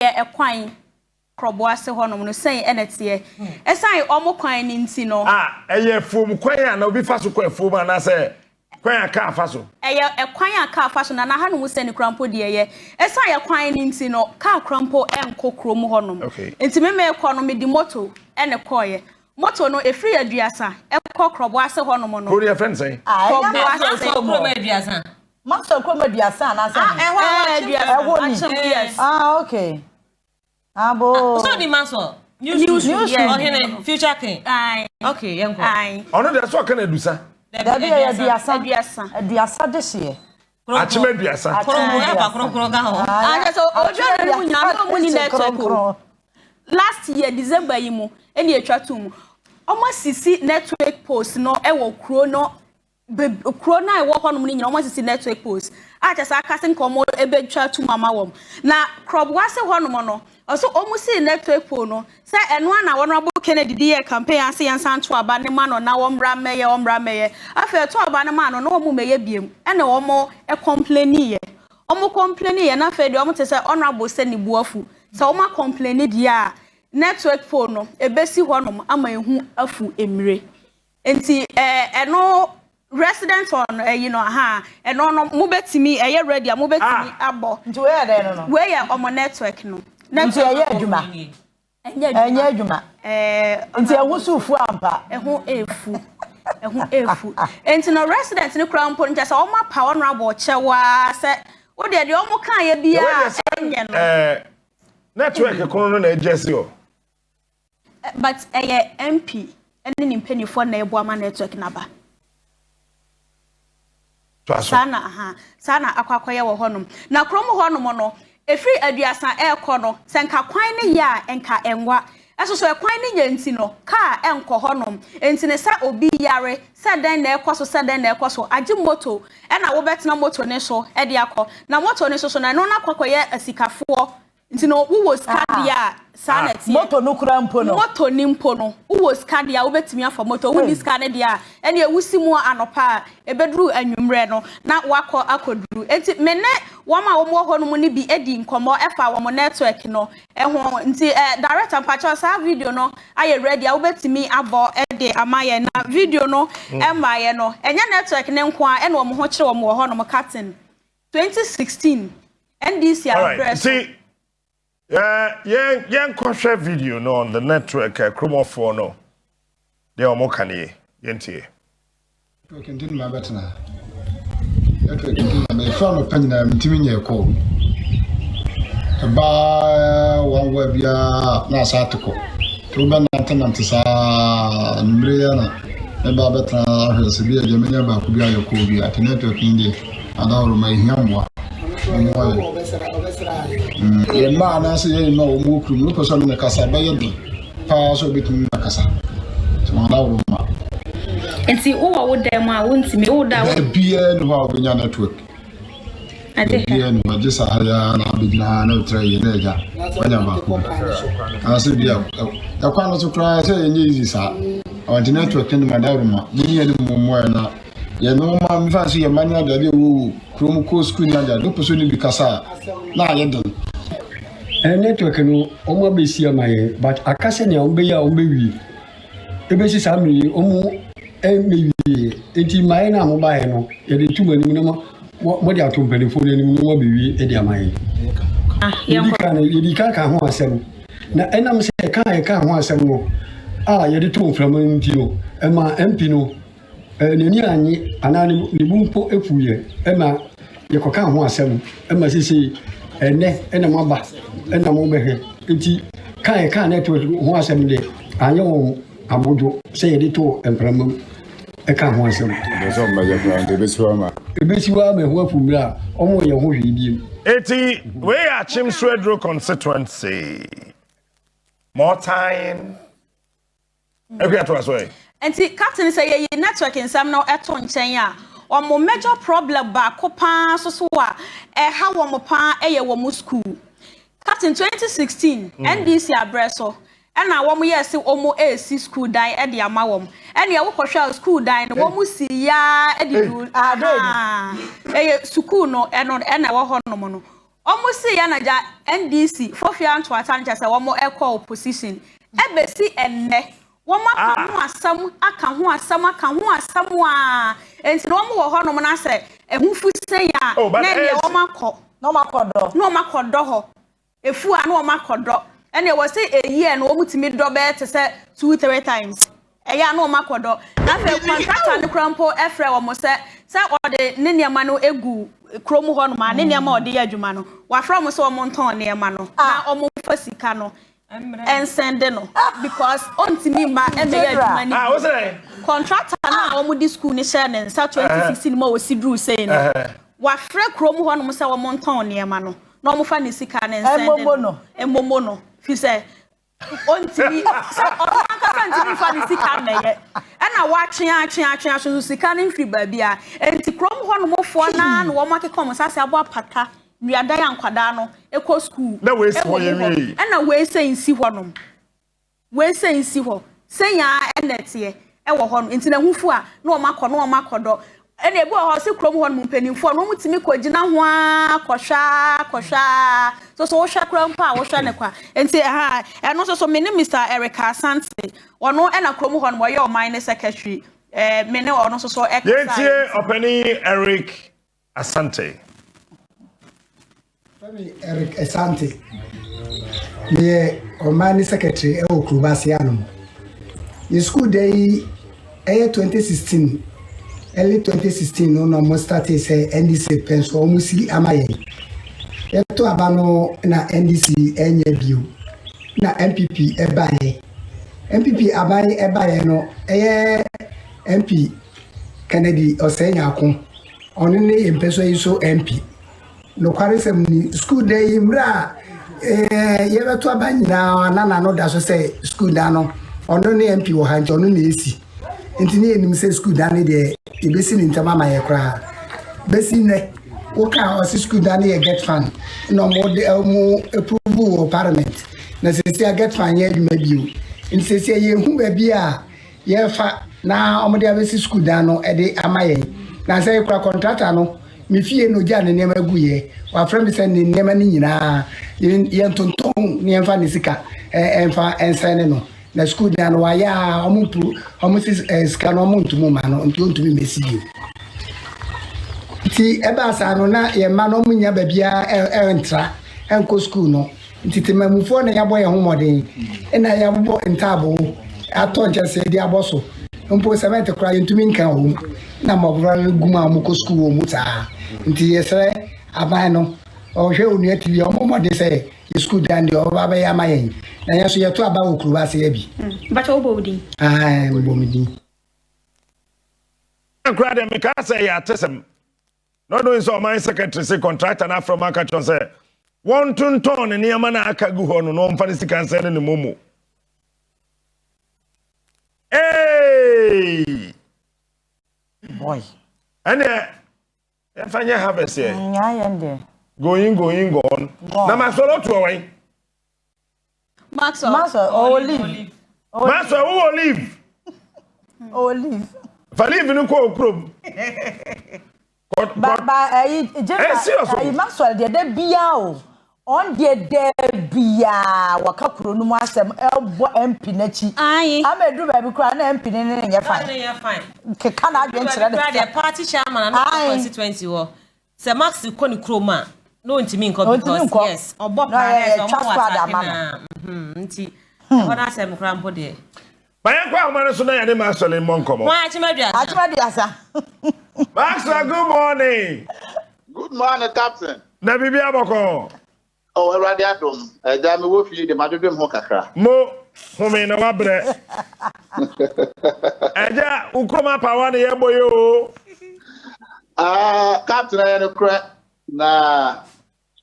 a kwan Kroboase honom no say enetie esan omo kwan ni nti no eye fom kwan na obi fa so kwan fom na say kwan aka fa so kwan aka fa so na ha no se ni krampo de ye esan ye kwan ni nti no ka krampo enko krom honom nti me ekọ no me di moto ene koye moto no efri aduasa ekọ Kroboase honom no who your friend say Kroboase krom aduasa Master krom aduasa na say aduasa yes okay Abo. So the maso. News. Oh, future king. Aye. Okay, yanko. Aye. Ono de so kan edusa. Aduasa this year. Achime aduasa. Kron ga ho. So ojo na mu nya no mu ni network. Last year December yi mu eni etwa tum. Omo sisi network post no e wo kro no kro na e wo ho no mu ni nya omo sisi network post. Achasa akasin komo ebe twa tum ama wom. Na Kroboase ho no mo no also almost network phone no say eno na Honorable Kennedy die campaign ase yansan to aba ne ma no na wombra meye afa to aba ne ma no na omu meye biem ene omo e complain ye omo complain ye na fa de omo te say Honorable se ni buafu say omo complain die a network phone no ebesi honom ama ehu afu emire enti eno resident on eno no mu betimi eye ready mu betimi abo nti we ya dey no we ya omo network no nti eye adwuma enye adwuma nti ewusufu ampa ehu efu enti no resident ni kra mpo nja sa omo pa Honorable chewa se wo de omo kan ye bia enye no network kono no na ejesi o but eye MP eni ni mpenifo na ebo ama network na ba sana akwakoye wo honom na krom honom no efri aduasa ekọ no senka kwan ne ya enka enwa esoso kwan ne ya nti no ka enko honom enti ne sa obi yare sa dan na ekọ so agi moto e na wo betena moto ne so e de akọ na moto ne so na no na kwakoye asikafo nti no wo skadia saneti moto no kura mpo no moto ni mpo no wo skadia wo betimi afa moto wo ni skane dia ene ewusi mu anopa ebedru anwumre no na wakọ akodru enti mene woma wo mo ho no mu ni bi edi nkomo efa wo mo network no eho nti director mpacho sa video no aye ready wo betimi abo ede amaye na video no emaye no enye network ne nko a ene wo mo ho kire wo mo ho no mo captain 2016 NDC address yen share video no on the network Chromofo no they omo kanie yentie continue my betna continue my phone panina mtimi nye ko ba wanwa bia na asatiko to ba na tenant sa numre ya na ba betna hwese bia je menya ba ku bia yako bia network ndi adawro mai hiamwa ye ma na se ye ma o mu kru mu ko so na kasa ba ye do pa so bitum na kasa so ma dawo ma enti wo dem a wontimi wo da wo bia no ha obenya network ade bia no ma jesa haya na bigna na try ye na ja banya ba ko ase bia da kwa no so kra se ye easy sa on the network ni ma dawo ma ni ye ni mo na ye no ma mi fa so ye mania da de wo krom ko school na ja do poso ni bi kasa na ye don network no omo be sia maye but akase ne ombe ya ombe wi ebe si samri omo emi wi enti maye na mo bae no ye de tuma ni no mo de atom telefone ni no be wi e de amaye ye di ka ho asem na enam se ka ho asem no ye de tom from nti no e ma MP no neni anyi anani ni bumpo efuye e ma ye koka ho asem e ma sisi ene mo ba ena mo behe enti kan network ho asem de anye wo abojo se ye de to empram e kan ho asem so ma je plan de besiwa ma ho afumira omo ye ho hwidi eti we Akyem Swedru constituency more time every at was way enti captain say ye network nsam no eto nchen a omo major problem ba ko pa so a ha wo mo pa ye wo mo school captain 2016 NDC abreso ena wo mo yes omo AC school dan e de ama wo ene ye wo kohwa school dan no wo mo si ya e de school no ena wo ho no mo no almost see yanaja NDC for fear to attend just one more echo opposition. Ebesi enne. Woma ka ho asam aka ho asam enti no mo wo ho no mo na se ehufu sen ya na e woma kọ no makodo ho efu a no makodo ene wo se eyi no omutimi do be te se 2-3 times eya no makodo na fe contractor ne krampo efre wo mo se ode ne niema no egu kromu ho no ma ne niema ode ya adwuma no wa fra mo se wo mo nton niema no na omo fa sika no and send no because ontimi ma ebe ya adwuma ni what's that contractor na omo di school ni share ne sa 2016 ma wo sidru say no wa fra kromu ho no mo se wo mo nton niema no na omo fa ne sika ne send emomo no fi say ontimi so oranka santimi fa ni sika na ye na wa twen so sika ne mfiri ba bia enti krom ho no mofo na na wo makeka mo sase abo apaka nuada ya nkwada no eko school na we si ho ye wi na we say nsi ho no we say nsi ho senya enete e wo ho no enti na hufu a na wo makodo ene ebu ho se krom ho no mpanimfo no mutimi kogina ho akosha so wo hwa kram pa wo hwa ne kwa enti eno so me ne Mr. Eric Asante ono ena krom ho no wo mine secretary me ne ono so Yetie openi Eric Asante Eric Asante me o mine secretary e o Krubasi anom the school day 2016 early 2016 no mo start say NDC penso o musi amaye eto abano na NDC enye bio na MPP ebaye MPP abaye ebaye no MP Kennedy osenya ko ono ne empeso yiso MP no kwaresem ni school day mra yebeto abanyina na no da so say school da no ono ne MP wo hanche ono ne esi ntini enim say school da ne de ibesi ni ntama ma ye kra besi ne wo ka o school da ne get fan no mo de mo approve o parliament na se get fan ye dwuma bio nti se ye hu ba bia ye fa na o mo de abesi school da no e de amaye na say kra contractor no mi fie no ja ne nema guye wa friend say ne nema ni nyina ye ntonton ne emfa ne sika emfa ensene no na school da no ya omuntu scan omuntu mu ma no ntumi mesidio ti eba sa no na ye ma no munya ba bia entra enko school no nti temamufo na yabo ye homoden na yabo ntabo ato nchese di aboso mpo semente kra ntumi nkan o na mobra guma mu ko school o muta nti yesre aban no o hwe onu atibi o momode se ye school dan di o baba ya mayen na yeso yeto aba okruba se ya bi but obodi mbomidi kra dem ka say ya tesem no do so my secretary say contractor na from akachon say won tunton ne yama na aka gu ho no mfa ne sika say ne momo hey boy and efanya harvest here nya yende going on na masolo to away Maxwell olive Maxwell who olive fa live no ko okrom ba Maxwell de bia o on de bia waka kuro no mu asem elbo MP na chi amedu ba bi kura na MP ne nya fine ke kana adwen kire the party chairman na constituency wo se Max ko ni kroma no ntimi nko because yes obo parade omo wata nti ona asem kura mpo de bayan kwa umane so na ya ne Maxwell monkomo wa achimadiasa Maxwell, good morning. Good morning, Captain. Na bibi aboko. Oh, already adom. Da me wo fie de madodem ho kakra. Mo, home na wabre. Eja, ukoma pawa ne yebo yo. Captain I no kra na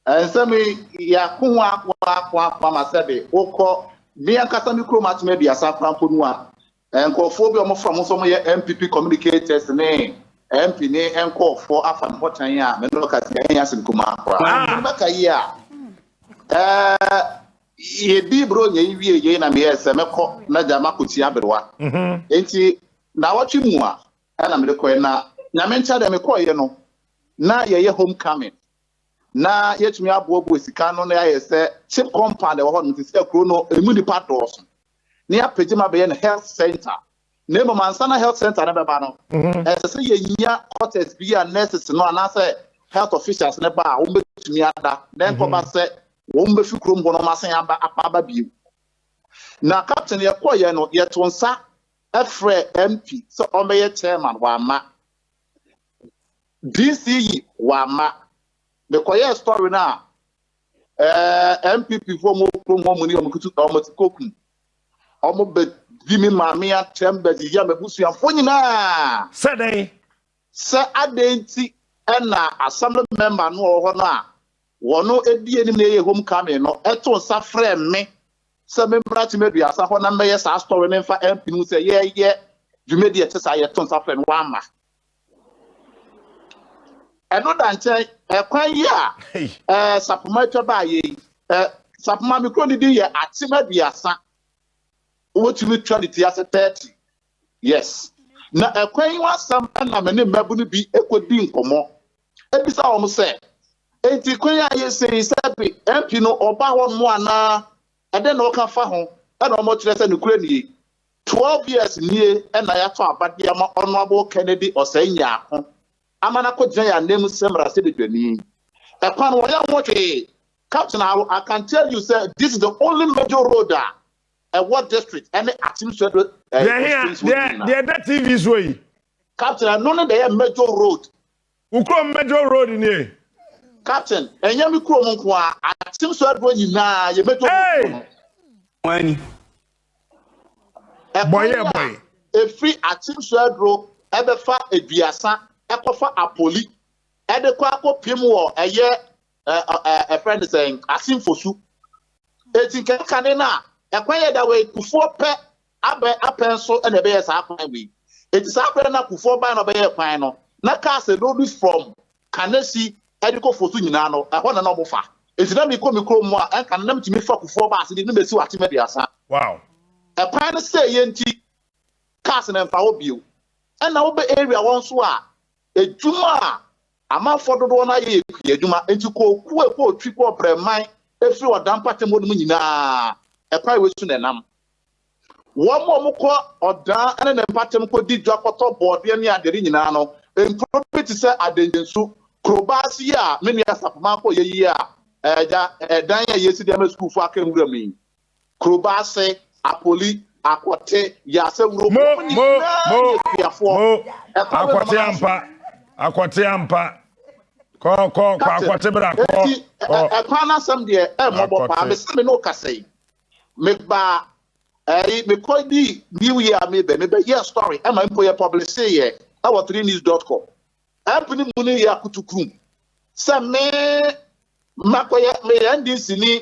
ensemi ya kunwa akwa masebe okọ mi akasa mi kroma atme bia sa prampo nu a enkofo bi omo from so mo ye MPP communicators ne MP ne enkofo afan hotan ya me no kasi ya sin kuma akwa mbaka yi a ye bi bro nye wie ye na me ese mekọ na jama kuti aberwa enti na watchi mu a na me ko na nya me ncha de me ko ye no na ye homecoming na yetumi abobo sika no na ye se chip compound e wo no ti se kro no emu ni patos na ya pejima be ye health center na mo mansana health center na beba no se ye nya quarters bi a nurses no na se health officials na ba wo betumi ada na ko ba se wo mbe fi kro no ma se aba apa bi na captain ye ko ye no ye to nsa efre MP so o me ye chairman wa ma DCE wa ma the quiet story now. MPP for more money on Kutu almost cooking. Almost be Jimmy Mamia Chamber, the Yamabusi and Fonina. Said they. Sir Adenti and assembly member no honor. One no any homecoming no eto safre me. Some member to maybe as a honor may say story for MP who say, yeah, you made the exercise ton safre wama. Eno danche kwan yi a sapoma twa ba yi sapoma mikro ni di ye atima biasa wotumi twa ni ti ase 30 yes na kwan yi wasam na me ne mabu ni bi ekodi nkomo ebisa wo se enti kwan ya ye se bi MP no oba ho no ana ede na o ka fa ho e na o mo kire se ne kura ni 12 years nie e na ya to abade ama Honorable Kennedy Osenya ho amana ko ya name semra se de dwani ekwan wo ya wote captain I can tell you sir this is the only major road what district any Akyem Swedru that TV so yi captain no dey major road ukro major road ni captain enyam kro mo nko a Akyem Swedru nyina ye major road wani boy free Akyem Swedru ebefa eduasa ekofa apoli edekwa akopim wo eye a friend saying asimfosu etinke kane na ekwaye da we kufo pe apenso na be yes akwan we etisa akwan na kufo ban no be ye kwan no na case no be from kanesi ediko fosu nyina no ehona na obofa etina mi ko mikro mu a enka na mtimi fa kufo ba ase de no besi watime de asa wow ekwan say yenti case na mfa obio na wo be area won so a ejuma ama fododo na ye ejuma enti ko twi ko breman efiri odampate mo dum nyina ekwa wesu na nam wo mo ko odan ene na mpatem ko di dwakoto board ye ne adere nyina no property se adenjensu krobasi a me ne asapma ko ye yi a dan ya yesi de ma school fo akanwura mi krobasi apoli akote ya se wuro mo akote ampa ko akote bra ko ekwana sam de mobo pa me se me no kasei me ba me ko di new year me be yes story am I for publish here our 3news.com ampuni muni ya kutukrum se me makoye me ndc ni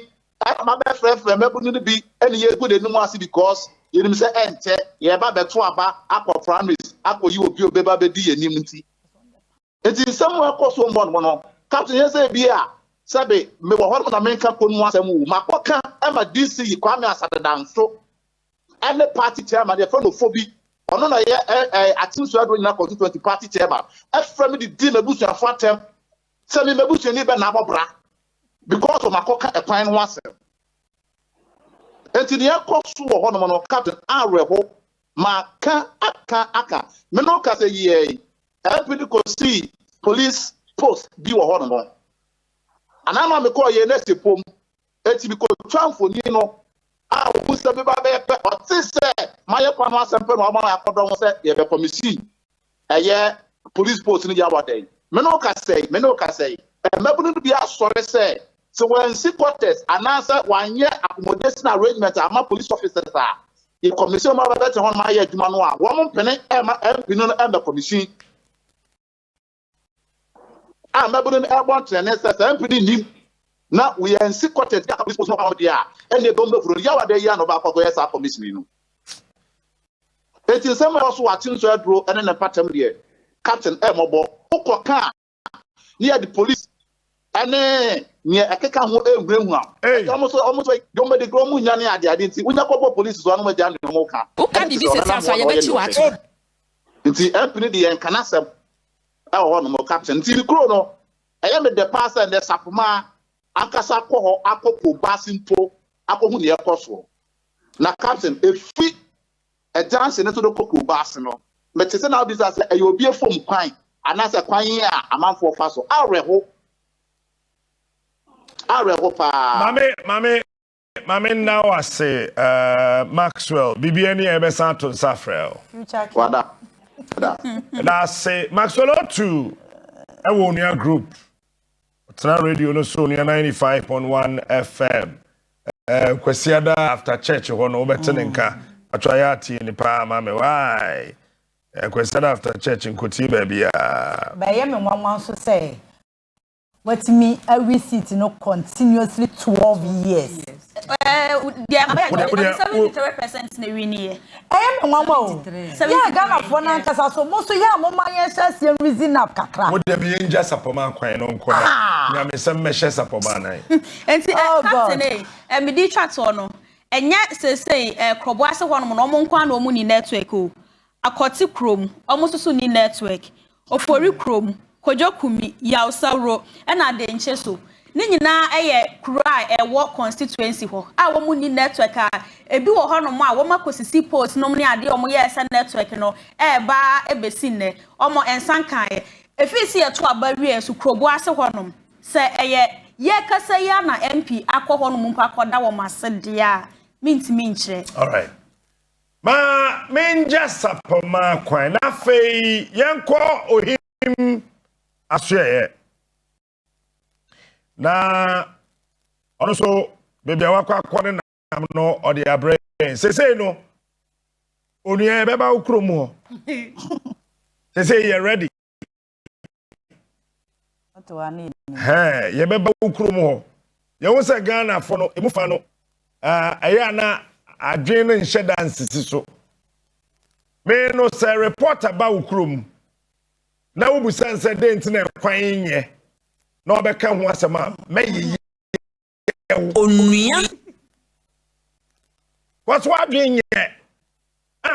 ma be frefre me bunu bi ene ye go de numu ase because yenim se ente ye ba beto aba akọ primaries akọ yi obi obeba be di yenim nti enti samuel koso mbon no captain ye say bia sabe me wo horo na menka konu asemu makoka ama DC Kwame Asadedanso ene party chairman ye friend ofobi ono na ye Akyem Swedru na constituency party chairman efrem di di mebusu afatem se me mebusu ni be na abobra because of makoka ekwan no asem enti de yakoso wo horo no captain areho maka aka me no ka say ye everybody could see police post bi wo horo no anama me call ye na sepom enti bi ko twanfo ni no a wo se be ba be pe o ti se maye kwa no asempe no ma akodo mo se ye be commission eye police post ni ya wadai me no ka say mabunu bi asore say so when see quarters anasa wanye accommodation arrangement ama police officers are the commission ma ba te hon ma ye adwuma no a wo mo pene e ma MP no e commission mabunu e bon training say MP ni na we are in see quarters ka police post no come there and they don't be fro ya wada ya no ba kwa yes commission no it is some also Akyem Swedru and na patam there captain e mobo ukoka near the police ane nye akeka ho egwuregwu a almost like don't be grow mu nyane ade nti unya kopo police so anu ma jan no ka uka bibi se sanso ye bechi wato nti empini de en kanasem e ho no captain nti bi kro no am the pastor and the sapuma ankasa kɔ hɔ akɔpɔ basimpo akɔhu ne ɛkɔ na captain efi dance ne to the kɔpɔ bas no mete sɛ na obisa sɛ ɛyɛ obi efom kwan anasa kwan yi a amanfo fa so areho pa Mame now I say Maxwell BBN Ebesan to Safrel. Wada. I say Maxwell to Onua group. Tana radio no so near 95.1 FM. Kwesiada after church hono betenenka. Atwayati ni pa mame why. Kwesiada after church in Koti baby ah. Ba ye me nwanwan so say what me every seat no continuously 12 years. Yeah, 73% na win here. I am one more. Yeah, Ghana for na kasa so most ya mo ma yen hye reason up kakra. Wo de be nja sapoma kwan no nkwa. Na me sem me hye sapoma nan. Enti captain me di chat no. Enya sesei krobo ase ho no mo nkwa na omu ni network o. Akoti krom, omo so ni network. Ofori krom, kojokumi, yausaro, na de nche so. Ni nyina eye kura ewo constituency ho a wo mu ni network a ebi wo ho no mo a wo makosisi post no ne ade omo ye ese network no ba ebesi ne omo ensankan efisi ye to abawie so krobo ase ho no se eye ye kasa ya na MP akọ ho no mu akoda wo masede a mintimi nkyere. All right. Ma menja sapoma kwan na fei yenko ohim asoye na ono so baby awakwa akwane nam no ode abre sesei no onua beba ukrom ho sesei you ready ye beba ukrom ho ye wo se Ghana fo no emufa no aya na adwen no nhye dance so me no say reporter ba ukrom na wo busan se dent na kwan nye na obeka ho asema meyi onua what's what doing ye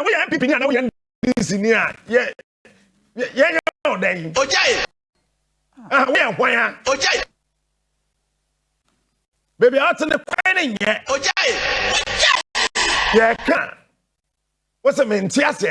we are people na we this ni a ye no dey ojai we are kwan ojai baby out in the kwan nye ojai ye ka what's a mentiase